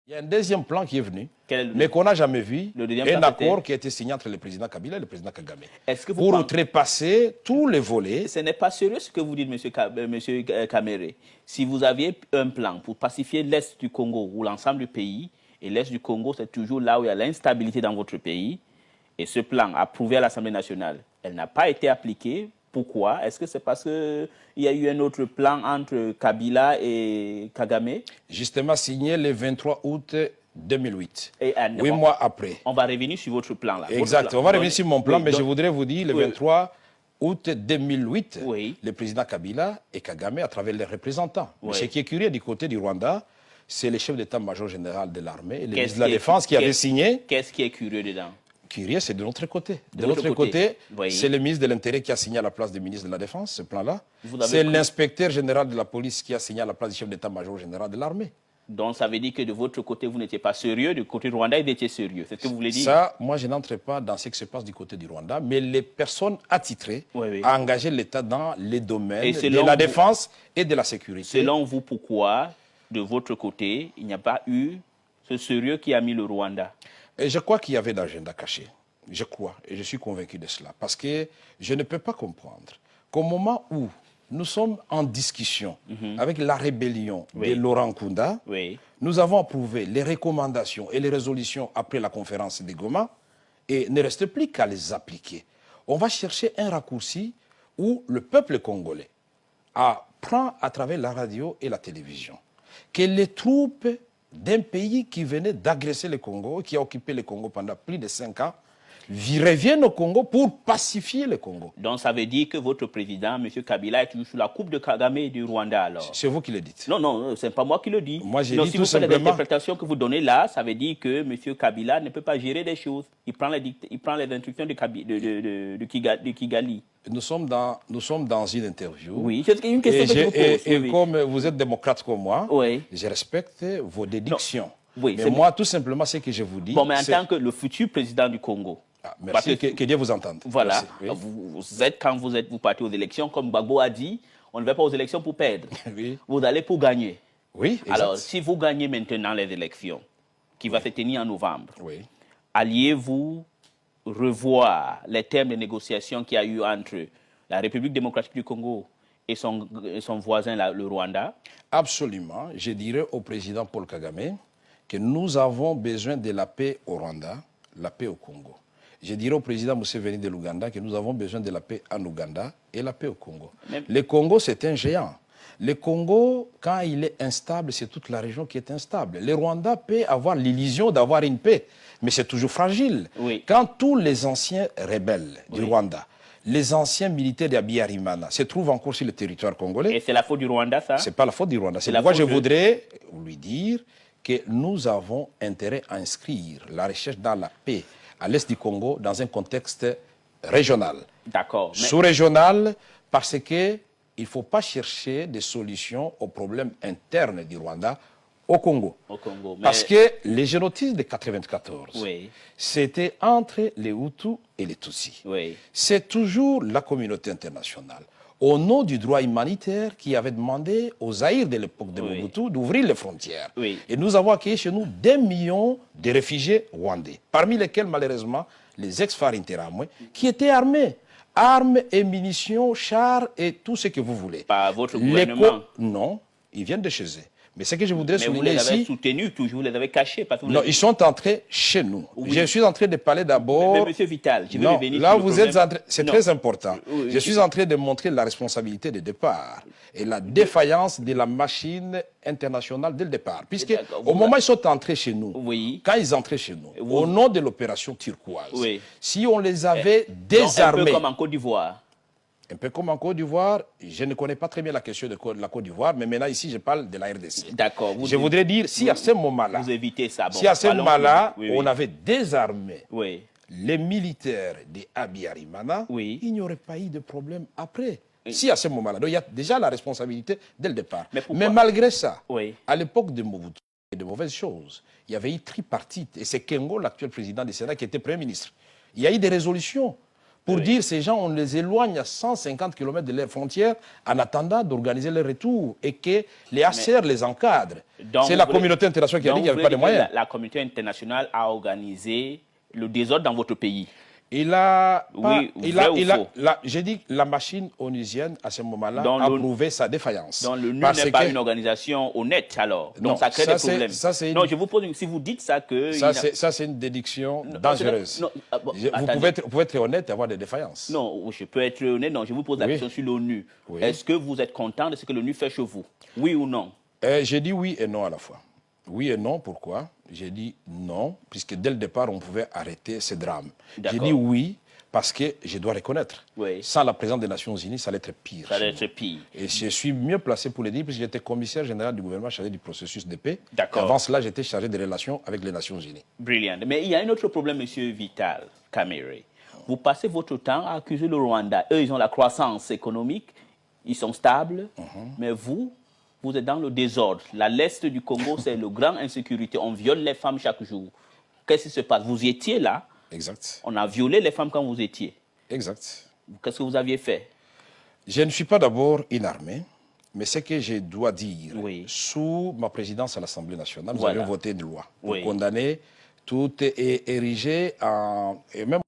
Il y a un deuxième plan qui est venu, mais qu'on n'a jamais vu, un accord qui a été signé entre le président Kabila et le président Kagame. Pour outrepasser tous les volets. Ce n'est pas sérieux ce que vous dites, monsieur Kamere. Si vous aviez un plan pour pacifier l'Est du Congo ou l'ensemble du pays, et l'Est du Congo, c'est toujours là où il y a l'instabilité dans votre pays, et ce plan approuvé à l'Assemblée nationale, elle n'a pas été appliquée. Pourquoi? Est-ce que c'est parce qu'il y a eu un autre plan entre Kabila et Kagame? Justement signé le 23 août 2008, 8 mois après. On va revenir sur votre plan là. Exact, on va revenir sur mon plan, mais je voudrais vous dire, le 23 août 2008, le président Kabila et Kagame, à travers les représentants. Mais ce qui est curieux du côté du Rwanda, c'est le chef d'état-major général de l'armée et le ministre de la Défense qui avait signé. Qu'est-ce qui est curieux dedans? Curieux, c'est de notre côté. De l'autre côté, c'est le ministre de l'Intérieur qui a signé à la place du ministre de la Défense, ce plan-là. C'est l'inspecteur général de la police qui a signé à la place du chef d'état-major général de l'armée. Donc ça veut dire que de votre côté, vous n'étiez pas sérieux, du côté rwandais, vous étiez sérieux. C'est ce que vous voulez dire? Ça, moi, je n'entre pas dans ce qui se passe du côté du Rwanda, mais les personnes attitrées à engager l'État dans les domaines de la défense et de la sécurité. Selon vous, pourquoi, de votre côté, il n'y a pas eu ce sérieux qui a mis le Rwanda? Et je crois qu'il y avait d'agenda caché. Je crois, et je suis convaincu de cela. Parce que je ne peux pas comprendre qu'au moment où nous sommes en discussion avec la rébellion de Laurent Nkunda, nous avons approuvé les recommandations et les résolutions après la conférence de Goma, et il ne reste plus qu'à les appliquer. On va chercher un raccourci où le peuple congolais apprend à travers la radio et la télévision que les troupes d'un pays qui venait d'agresser le Congo, qui a occupé le Congo pendant plus de 5 ans, reviennent au Congo pour pacifier le Congo. Donc ça veut dire que votre président, M. Kabila, est toujours sous la coupe de Kagame et du Rwanda alors? C'est vous qui le dites. Non, non, ce n'est pas moi qui le dis. Moi, j'ai dit si tout vous faites simplement... l'interprétation que vous donnez là, ça veut dire que M. Kabila ne peut pas gérer des choses. Il prend les instructions de Kigali. Nous sommes dans une interview. Oui, c'est une question que je vous pose. Et comme vous êtes démocrate comme moi, je respecte vos déductions. Oui, mais moi, tout simplement, ce que je vous dis... Bon, mais en tant que le futur président du Congo... merci, que Dieu vous entende. Voilà, vous êtes, quand vous partez aux élections, comme Gbagbo a dit, on ne va pas aux élections pour perdre. Vous allez pour gagner. Oui, exact. Alors, si vous gagnez maintenant les élections, qui va se tenir en novembre, alliez-vous revoir les termes de négociation qu'il y a eu entre la République démocratique du Congo et son voisin, le Rwanda? Absolument. Je dirais au président Paul Kagame que nous avons besoin de la paix au Rwanda, la paix au Congo. Je dirais au président Museveni de l'Ouganda que nous avons besoin de la paix en Ouganda et la paix au Congo. Le Congo, c'est un géant. Le Congo, quand il est instable, c'est toute la région qui est instable. Le Rwanda peut avoir l'illusion d'avoir une paix, mais c'est toujours fragile. Quand tous les anciens rebelles du Rwanda, les anciens militaires d'Abiyarimana se trouvent encore sur le territoire congolais... Et c'est la faute du Rwanda, ça? C'est pas la faute du Rwanda. C'est pourquoi je voudrais lui dire que nous avons intérêt à inscrire la recherche dans la paix à l'est du Congo dans un contexte régional. D'accord. Sous-régional, parce qu'il ne faut pas chercher des solutions aux problèmes internes du Rwanda au Congo. Parce que les génocides de 1994, c'était entre les Hutus et les Tutsis. C'est toujours la communauté internationale, au nom du droit humanitaire, qui avait demandé aux Zaïre de l'époque de Mobutu d'ouvrir les frontières. Et nous avons accueilli chez nous 2 millions de réfugiés rwandais, parmi lesquels, malheureusement, les ex-Farinteramwe, qui étaient armés. Armes et munitions, chars et tout ce que vous voulez. Par votre gouvernement? Non, ils viennent de chez eux. Mais ce que je voudrais souligner ici... Mais vous les avez soutenus toujours, vous les avez cachés? Non, ils sont entrés chez nous. Je suis en train de parler d'abord... Mais monsieur Vital, je veux revenir là, vous êtes en train... C'est très important. Je suis en train de montrer la responsabilité de départ et la défaillance de la machine internationale dès le départ. Puisque au moment où ils sont entrés chez nous, quand ils entraient chez nous, au nom de l'opération turquoise, si on les avait désarmés... Un peu comme en Côte d'Ivoire. Un peu comme en Côte d'Ivoire, je ne connais pas très bien la question de la Côte d'Ivoire, mais maintenant ici je parle de la RDC. D'accord. Je voudrais dire, si à ce moment-là, vous évitez ça. Si à ce moment-là, on avait désarmé les militaires de Abiyarimana, il n'y aurait pas eu de problème après. Si à ce moment-là, donc il y a déjà la responsabilité dès le départ. Mais malgré ça, à l'époque de Mobutu, il y a de mauvaises choses. Il y avait eu tripartite, et c'est Kengo, l'actuel président du Sénat, qui était Premier ministre. Il y a eu des résolutions pour dire ces gens, on les éloigne à 150 km de leurs frontières en attendant d'organiser leur retour et que les HCR les encadrent. C'est la communauté internationale qui a dit qu'il n'y avait pas de moyens. La communauté internationale a organisé le désordre dans votre pays. J'ai dit que la machine onusienne, à ce moment-là, a prouvé sa défaillance. Donc l'ONU n'est pas une organisation honnête, alors. Donc ça crée des problèmes. Non, je vous pose, si vous dites ça que... Ça, c'est une déduction dangereuse. Vous pouvez être honnête et avoir des défaillances. Non, je peux être honnête. Non, je vous pose la question sur l'ONU. Oui. Est-ce que vous êtes content de ce que l'ONU fait chez vous? Oui ou non? J'ai dit oui et non à la fois. Oui et non, pourquoi? J'ai dit non, puisque dès le départ, on pouvait arrêter ce drame. J'ai dit oui, parce que je dois reconnaître, sans la présence des Nations Unies, ça allait être pire. Ça allait être pire. Et je suis mieux placé pour le dire, puisque j'étais commissaire général du gouvernement chargé du processus de paix. D'accord. Avant cela, j'étais chargé des relations avec les Nations Unies. Brilliant. Mais il y a un autre problème, monsieur Vital Kamerhe. Vous passez votre temps à accuser le Rwanda. Eux, ils ont la croissance économique, ils sont stables, mais vous êtes dans le désordre. L'Est du Congo, c'est le grand insécurité. On viole les femmes chaque jour. Qu'est-ce qui se passe? Vous étiez là. Exact. On a violé les femmes quand vous étiez. Exact. Qu'est-ce que vous aviez fait? Je ne suis pas d'abord une armée, mais ce que je dois dire, sous ma présidence à l'Assemblée nationale, nous avions voté une loi pour condamner tout et ériger en... Et même